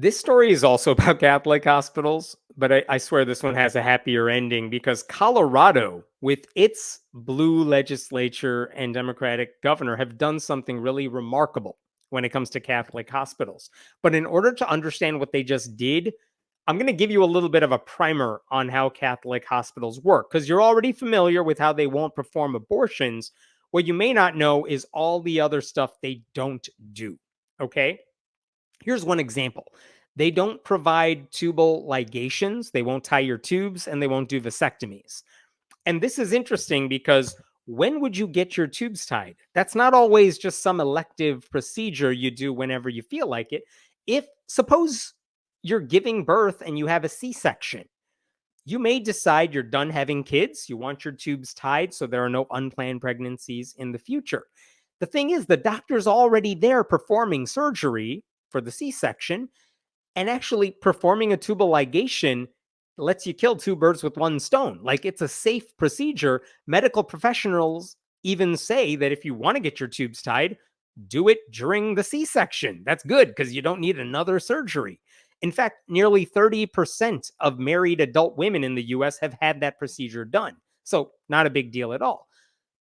This story is also about Catholic hospitals, but I swear this one has a happier ending because Colorado, with its blue legislature and Democratic governor, have done something really remarkable when it comes to Catholic hospitals. But in order to understand what they just did, I'm going to give you a little bit of a primer on how Catholic hospitals work because you're already familiar with how they won't perform abortions. What you may not know is all the other stuff they don't do. Okay? Here's one example. They don't provide tubal ligations, they won't tie your tubes, and they won't do vasectomies. And this is interesting because when would you get your tubes tied? That's not always just some elective procedure you do whenever you feel like it. If suppose you're giving birth and you have a C-section, you may decide you're done having kids, you want your tubes tied so there are no unplanned pregnancies in the future. The thing is, the doctor's already there performing surgery for the C-section, and actually performing a tubal ligation lets you kill two birds with one stone. Like, it's a safe procedure. Medical professionals even say that if you want to get your tubes tied, do it during the C-section. That's good because you don't need another surgery. In fact, nearly 30% of married adult women in the US have had that procedure done. So, not a big deal at all.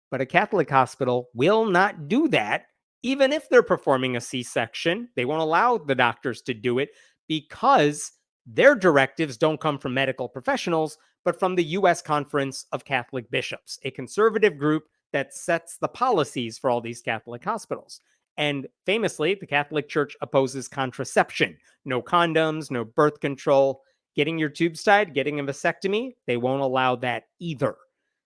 But a Catholic hospital will not do that. Even if they're performing a C-section, they won't allow the doctors to do it because their directives don't come from medical professionals, but from the US Conference of Catholic Bishops, a conservative group that sets the policies for all these Catholic hospitals. And famously, the Catholic Church opposes contraception. No condoms, no birth control. Getting your tubes tied, getting a vasectomy, they won't allow that either.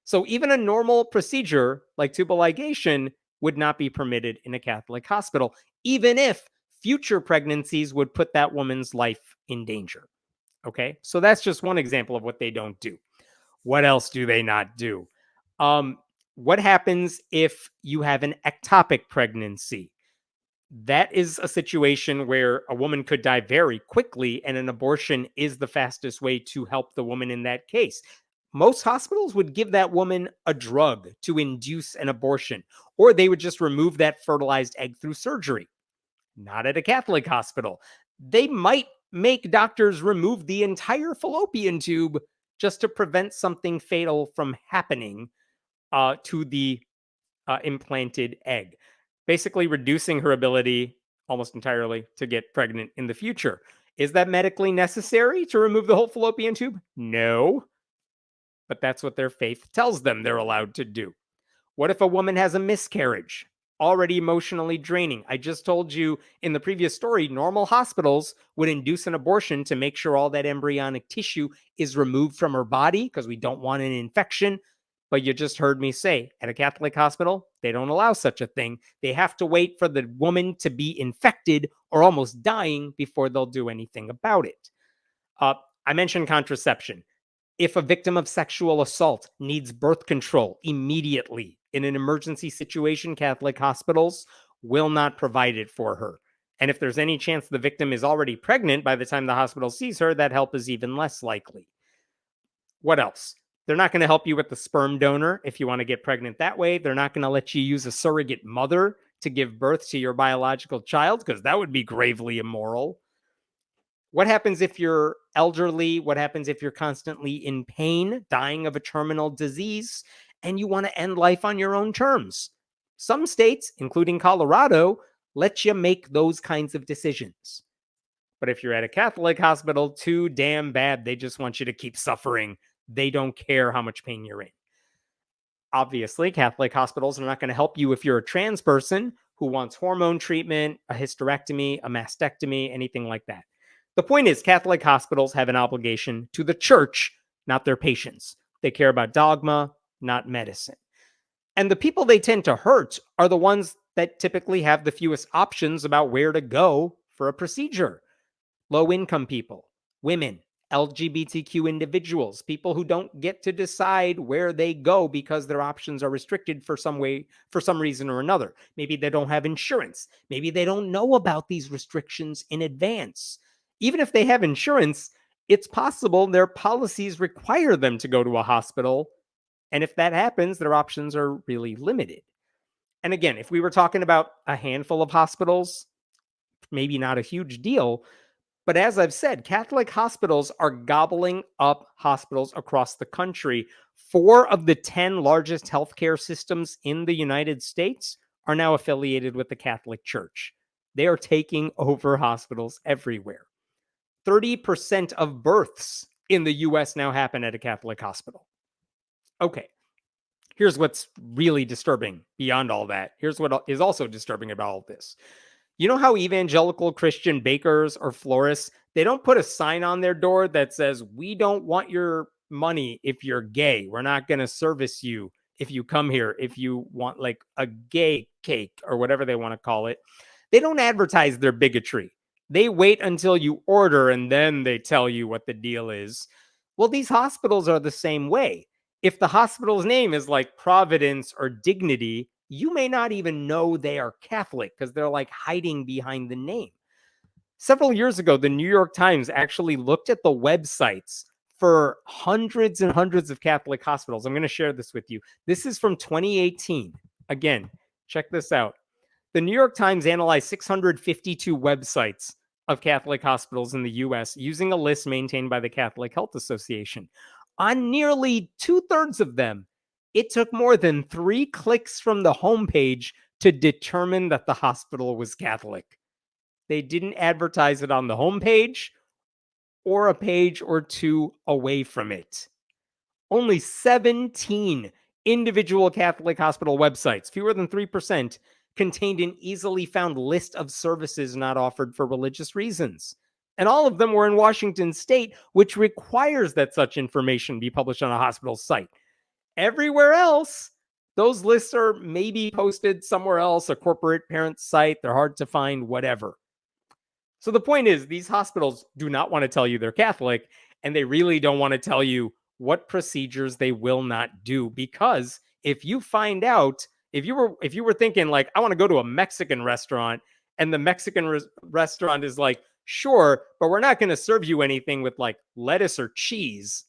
So even a normal procedure like tubal ligation would not be permitted in a Catholic hospital, even if future pregnancies would put that woman's life in danger. Okay, so that's just one example of what they don't do. What else do they not do? Um, what happens if you have an ectopic pregnancy? That is a situation where a woman could die very quickly, and an abortion is the fastest way to help the woman in that case. Most hospitals would give that woman a drug to induce an abortion, or they would just remove that fertilized egg through surgery. Not at a Catholic hospital. They might make doctors remove the entire fallopian tube just to prevent something fatal from happening to the implanted egg, basically reducing her ability almost entirely to get pregnant in the future. Is that medically necessary to remove the whole fallopian tube? No, but that's what their faith tells them they're allowed to do. What if a woman has a miscarriage? Already emotionally draining. I just told you in the previous story, normal hospitals would induce an abortion to make sure all that embryonic tissue is removed from her body because we don't want an infection. But you just heard me say at a Catholic hospital, they don't allow such a thing. They have to wait for the woman to be infected or almost dying before they'll do anything about it. Uh, I mentioned contraception. If a victim of sexual assault needs birth control immediately in an emergency situation, Catholic hospitals will not provide it for her. And if there's any chance the victim is already pregnant by the time the hospital sees her, that help is even less likely. What else? They're not going to help you with the sperm donor if you want to get pregnant that way. They're not going to let you use a surrogate mother to give birth to your biological child because that would be gravely immoral. What happens if you're elderly? What happens if you're constantly in pain, dying of a terminal disease, and you want to end life on your own terms? Some states, including Colorado, let you make those kinds of decisions. But if you're at a Catholic hospital, too damn bad. They just want you to keep suffering. They don't care how much pain you're in. Obviously, Catholic hospitals are not going to help you if you're a trans person who wants hormone treatment, a hysterectomy, a mastectomy, anything like that. The point is, Catholic hospitals have an obligation to the church, not their patients. They care about dogma, not medicine. And the people they tend to hurt are the ones that typically have the fewest options about where to go for a procedure. Low-income people, women, LGBTQ individuals, people who don't get to decide where they go because their options are restricted for some reason or another. Maybe they don't have insurance. Maybe they don't know about these restrictions in advance. Even if they have insurance, it's possible their policies require them to go to a hospital. And if that happens, their options are really limited. And again, if we were talking about a handful of hospitals, maybe not a huge deal. But as I've said, Catholic hospitals are gobbling up hospitals across the country. 4 of the 10 largest healthcare systems in the United States are now affiliated with the Catholic Church. They are taking over hospitals everywhere. 30% of births in the US now happen at a Catholic hospital. Okay, here's what's really disturbing beyond all that. Here's what is also disturbing about all this. You know how evangelical Christian bakers or florists, they don't put a sign on their door that says, "We don't want your money if you're gay. We're not going to service you if you come here, if you want like a gay cake," or whatever they want to call it. They don't advertise their bigotry. They wait until you order and then they tell you what the deal is. Well, these hospitals are the same way. If the hospital's name is like Providence or Dignity, you may not even know they are Catholic because they're like hiding behind the name. Several years ago, the New York Times actually looked at the websites for hundreds and hundreds of Catholic hospitals. I'm going to share this with you. This is from 2018. Again, check this out. The New York Times analyzed 652 websites of Catholic hospitals in the US using a list maintained by the Catholic Health Association. On nearly 2/3 of them, it took more than 3 clicks from the homepage to determine that the hospital was Catholic. They didn't advertise it on the homepage or a page or two away from it. Only 17 individual Catholic hospital websites, fewer than 3%, contained an easily found list of services not offered for religious reasons. And all of them were in Washington state, which requires that such information be published on a hospital site. Everywhere else, those lists are maybe posted somewhere else, a corporate parent site. They're hard to find, whatever. So the point is, these hospitals do not want to tell you they're Catholic, and they really don't want to tell you what procedures they will not do, because if you find out, if you were thinking like, I want to go to a Mexican restaurant, and the Mexican restaurant is like, sure, but we're not going to serve you anything with like lettuce or cheese.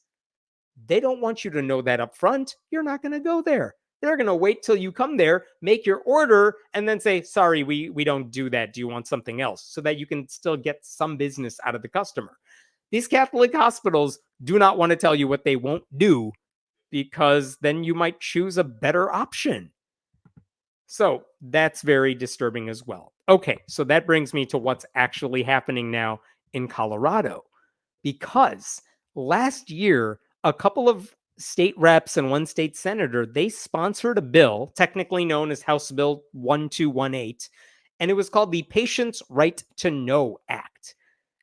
They don't want you to know that up front. You're not going to go there. They're going to wait till you come there, make your order, and then say, sorry, we don't do that. Do you want something else? So that you can still get some business out of the customer. These Catholic hospitals do not want to tell you what they won't do, because then you might choose a better option. So that's very disturbing as well. Okay, so that brings me to what's actually happening now in Colorado. Because last year, a couple of state reps and one state senator, they sponsored a bill, technically known as House Bill 1218, and it was called the Patient's Right to Know Act.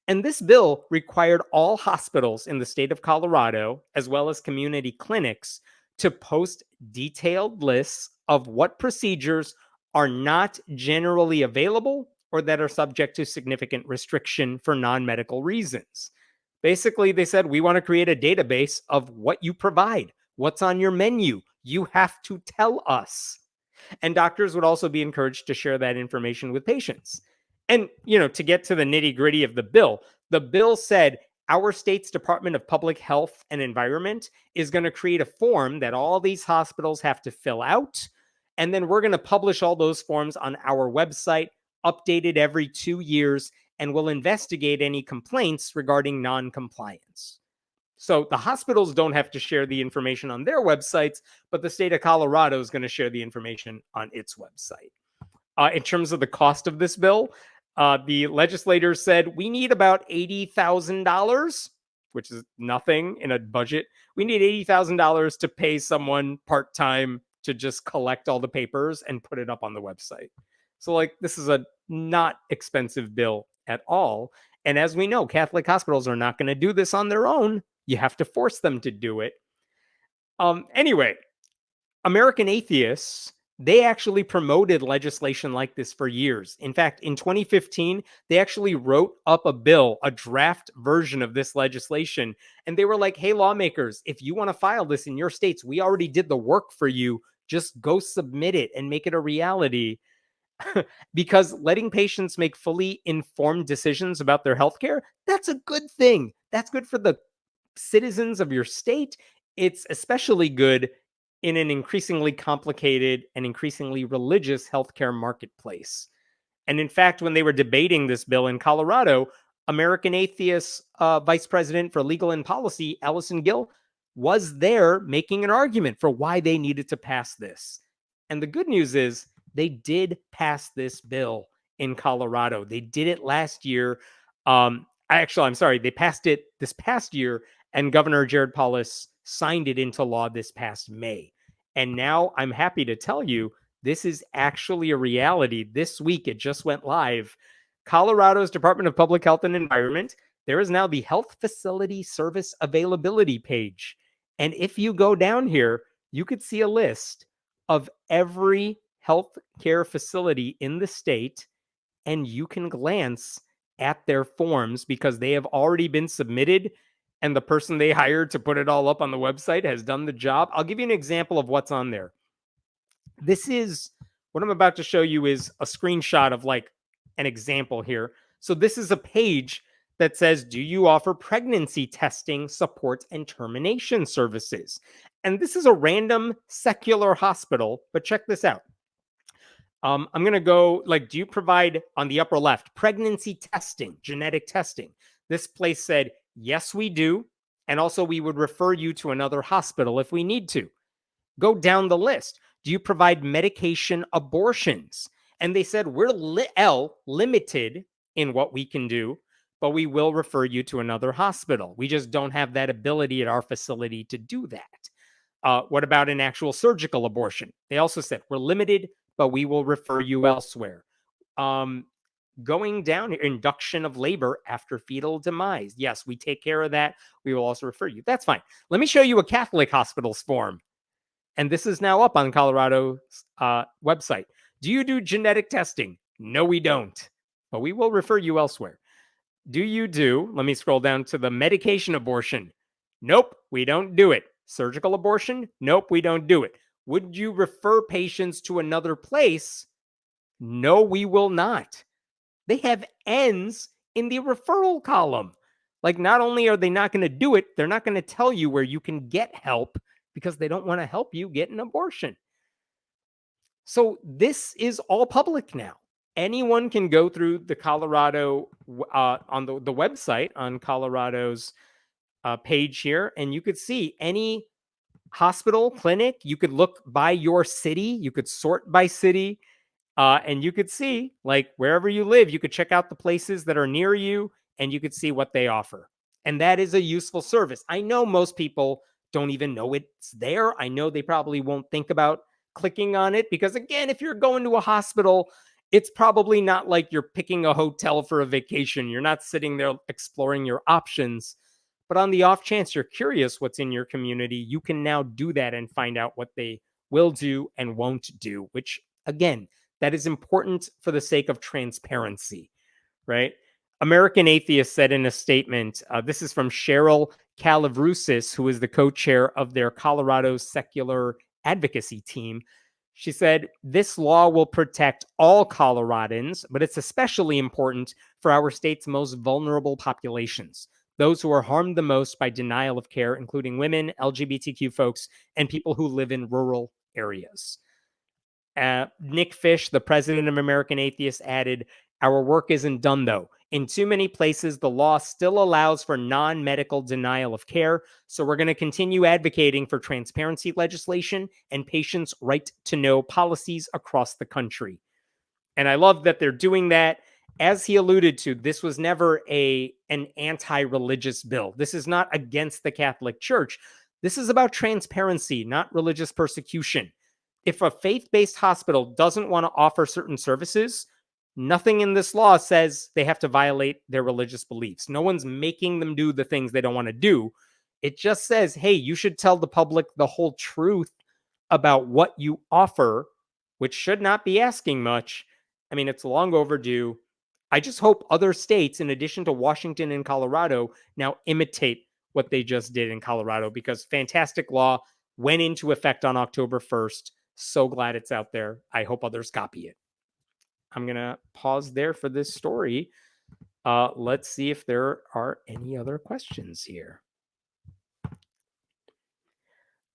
And this bill required all hospitals in the state of Colorado, as well as community clinics, to post detailed lists of what procedures are not generally available or that are subject to significant restriction for non-medical reasons. Basically, they said, we want to create a database of what you provide, what's on your menu. You have to tell us. And doctors would also be encouraged to share that information with patients. And, to get to the nitty gritty of the bill said our state's Department of Public Health and Environment is going to create a form that all these hospitals have to fill out. And then we're going to publish all those forms on our website, updated every 2 years, and we'll investigate any complaints regarding non-compliance. So the hospitals don't have to share the information on their websites, but the state of Colorado is going to share the information on its website. In terms of the cost of this bill, the legislators said we need about $80,000, which is nothing in a budget. We need $80,000 to pay someone part-time to just collect all the papers and put it up on the website. So this is a not expensive bill at all. And as we know, Catholic hospitals are not going to do this on their own. You have to force them to do it. Anyway, American Atheists, they actually promoted legislation like this for years. In fact, in 2015, they actually wrote up a bill, a draft version of this legislation. And they were like, hey, lawmakers, if you want to file this in your states, we already did the work for you. Just go submit it and make it a reality. Because letting patients make fully informed decisions about their healthcare, that's a good thing. That's good for the citizens of your state. It's especially good in an increasingly complicated and increasingly religious healthcare marketplace. And in fact, when they were debating this bill in Colorado, American Atheists Vice President for Legal and Policy, Allison Gill, was there making an argument for why they needed to pass this. And the good news is they did pass this bill in Colorado. They did it last year. I'm sorry, they passed it this past year, and Governor Jared Polis signed it into law this past May. And now I'm happy to tell you this is actually a reality. This week, it just went live. Colorado's Department of Public Health and Environment, there is now the Health Facility Service Availability page. And if you go down here, you could see a list of every health care facility in the state, and you can glance at their forms because they have already been submitted, and the person they hired to put it all up on the website has done the job. I'll give you an example of what's on there. This is what I'm about to show you is a screenshot of like an example here. So this is a page that says, do you offer pregnancy testing, support, and termination services? And this is a random secular hospital, but check this out. I'm going to go like, do you provide on the upper left pregnancy testing, genetic testing? This place said, yes, we do. And also we would refer you to another hospital if we need to. Go down the list. Do you provide medication abortions? And they said, we're limited in what we can do, but we will refer you to another hospital. We just don't have that ability at our facility to do that. What about an actual surgical abortion? They also said, we're limited, but we will refer you elsewhere. Going down, induction of labor after fetal demise. Yes, we take care of that. We will also refer you. That's fine. Let me show you a Catholic hospital's form. And this is now up on Colorado's website. Do you do genetic testing? No, we don't. But we will refer you elsewhere. Do you do, let me scroll down to the medication abortion. Nope, we don't do it. Surgical abortion? Nope, we don't do it. Would you refer patients to another place? No, we will not. They have N's in the referral column. Like, not only are they not going to do it, they're not going to tell you where you can get help because they don't want to help you get an abortion. So this is all public now. Anyone can go through the Colorado on the website on Colorado's page here, and you could see any hospital, clinic. You could look by your city. You could sort by city. And you could see, like, wherever you live, you could check out the places that are near you, and you could see what they offer. And that is a useful service. I know most people don't even know it's there. I know they probably won't think about clicking on it because, again, if you're going to a hospital, it's probably not like you're picking a hotel for a vacation. You're not sitting there exploring your options. But on the off chance you're curious what's in your community, you can now do that and find out what they will do and won't do, which, again, that is important for the sake of transparency, right? American Atheists said in a statement, this is from Cheryl Calavrusis, who is the co-chair of their Colorado Secular Advocacy Team. She said, this law will protect all Coloradans, but it's especially important for our state's most vulnerable populations, those who are harmed the most by denial of care, including women, LGBTQ folks, and people who live in rural areas. Nick Fish, the president of American Atheists, added, our work isn't done, though. In too many places, the law still allows for non-medical denial of care, so we're going to continue advocating for transparency legislation and patients' right-to-know policies across the country. And I love that they're doing that. As he alluded to, this was never an anti-religious bill. This is not against the Catholic Church. This is about transparency, not religious persecution. If a faith-based hospital doesn't want to offer certain services, nothing in this law says they have to violate their religious beliefs. No one's making them do the things they don't want to do. It just says, hey, you should tell the public the whole truth about what you offer, which should not be asking much. I mean, it's long overdue. I just hope other states, in addition to Washington and Colorado, now imitate what they just did in Colorado, because fantastic law went into effect on October 1st. So glad it's out there. I hope others copy it. I'm going to pause there for this story. Let's see if there are any other questions here.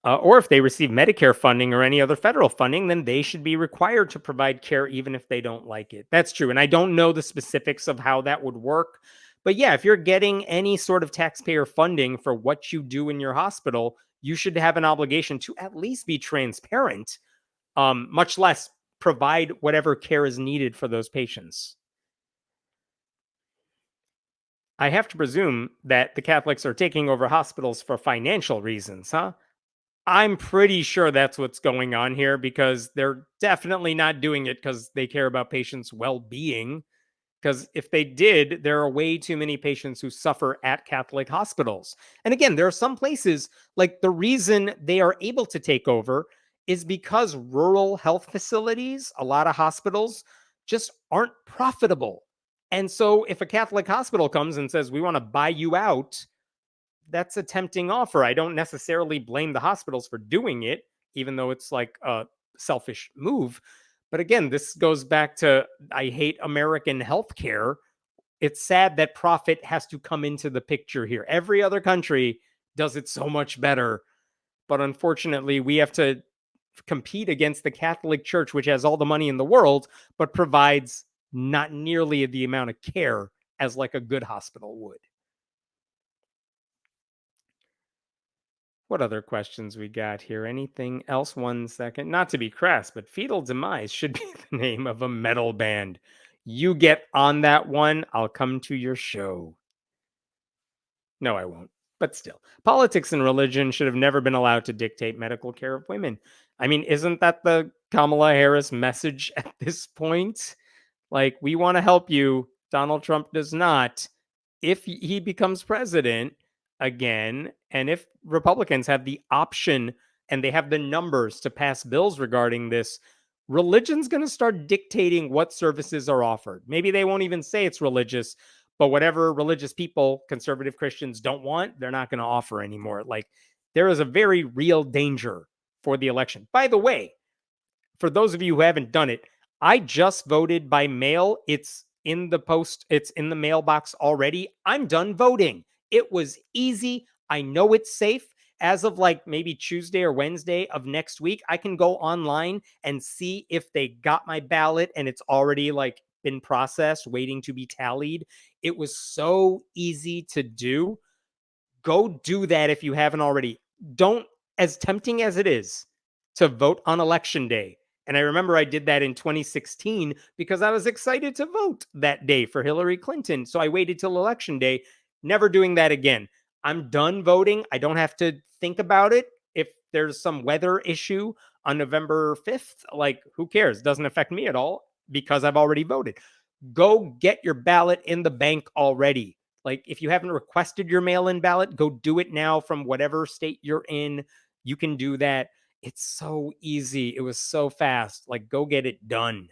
Or if they receive Medicare funding or any other federal funding, then they should be required to provide care even if they don't like it. That's true. And I don't know the specifics of how that would work, But yeah, if you're getting any sort of taxpayer funding for what you do in your hospital, you should have an obligation to at least be transparent, much less provide whatever care is needed for those patients. I have to presume that the Catholics are taking over hospitals for financial reasons, huh? I'm pretty sure that's what's going on here because they're definitely not doing it because they care about patients' well being. Because if they did, there are way too many patients who suffer at Catholic hospitals. And again, there are some places like the reason they are able to take over is because rural health facilities, a lot of hospitals, just aren't profitable. And so if a Catholic hospital comes and says, we want to buy you out, that's a tempting offer. I don't necessarily blame the hospitals for doing it, even though it's like a selfish move. But again, this goes back to I hate American healthcare. It's sad that profit has to come into the picture here. Every other country does it so much better. But unfortunately, we have to compete against the Catholic Church, which has all the money in the world, but provides not nearly the amount of care as like a good hospital would. What other questions we got here? Anything else? One second. Not to be crass, but Fetal Demise should be the name of a metal band. You get on that one, I'll come to your show. No, I won't. But still, politics and religion should have never been allowed to dictate medical care of women. I mean, isn't that the Kamala Harris message at this point? Like, we want to help you. Donald Trump does not. If he becomes president again, and if Republicans have the option and they have the numbers to pass bills regarding this, religion's going to start dictating what services are offered. Maybe they won't even say it's religious, but whatever religious people, conservative Christians, don't want, they're not going to offer anymore. Like, there is a very real danger for the election. By the way, for those of you who haven't done it, I just voted by mail. It's in the mailbox already. I'm done voting. It was easy. I know it's safe. As of like maybe Tuesday or Wednesday of next week, I can go online and see if they got my ballot and it's already like been processed, waiting to be tallied. It was so easy to do. Go do that if you haven't already. Don't, as tempting as it is to vote on election day. And I remember I did that in 2016 because I was excited to vote that day for Hillary Clinton. So I waited till election day, never doing that again. I'm done voting. I don't have to think about it. If there's some weather issue on November 5th, like who cares? Doesn't affect me at all because I've already voted. Go get your ballot in the bank already. Like, if you haven't requested your mail in ballot, go do it now from whatever state you're in. You can do that. It's so easy. It was so fast. Like, go get it done.